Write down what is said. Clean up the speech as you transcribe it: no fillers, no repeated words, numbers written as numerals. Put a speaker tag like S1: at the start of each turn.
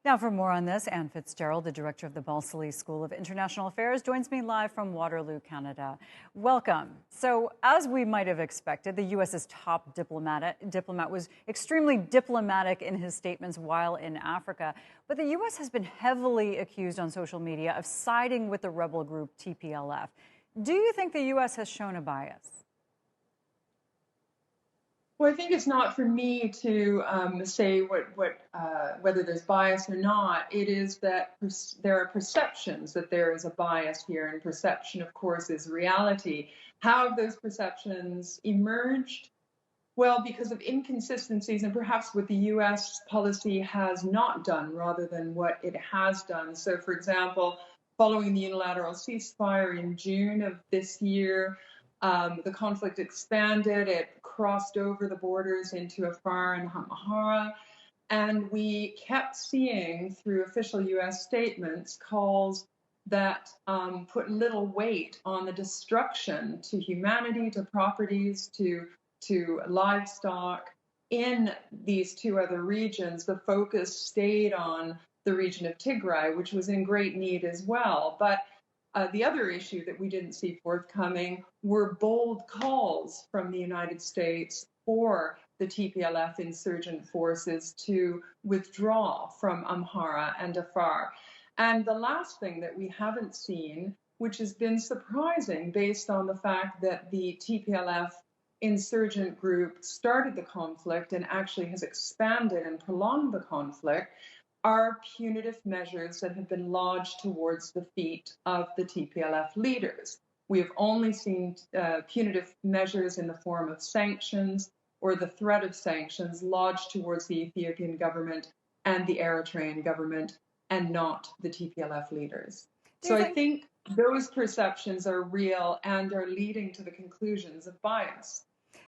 S1: Now, for more on this, Ann Fitz Gerald, the director of the Balsillie School of International Affairs, joins me live from Waterloo, Canada. Welcome. So, as we might have expected, the U.S.'s top diplomat was extremely diplomatic in his statements while in Africa. But the U.S. has been heavily accused on social media of siding with the rebel group TPLF. Do you think the U.S. has shown a bias?
S2: Well, I think it's not for me to say whether there's bias or not. It is that there are perceptions that there is a bias here, and perception, of course, is reality. How have those perceptions emerged? Well, because of inconsistencies and perhaps what the U.S. policy has not done rather than what it has done. So, for example, following the unilateral ceasefire in June of this year, the conflict expanded, it crossed over the borders into Afar and Amhara, and we kept seeing through official U.S. statements calls that put little weight on the destruction to humanity, to properties, to livestock in these two other regions. The focus stayed on the region of Tigray, which was in great need as well. But the other issue that we didn't see forthcoming were bold calls from the United States for the TPLF insurgent forces to withdraw from Amhara and Afar. And the last thing that we haven't seen, which has been surprising based on the fact that the TPLF insurgent group started the conflict and actually has expanded and prolonged the conflict, are punitive measures that have been lodged towards the feet of the TPLF leaders. We have only seen punitive measures in the form of sanctions or the threat of sanctions lodged towards the Ethiopian government and the Eritrean government, and not the TPLF leaders. So I think those perceptions are real and are leading to the conclusions of bias.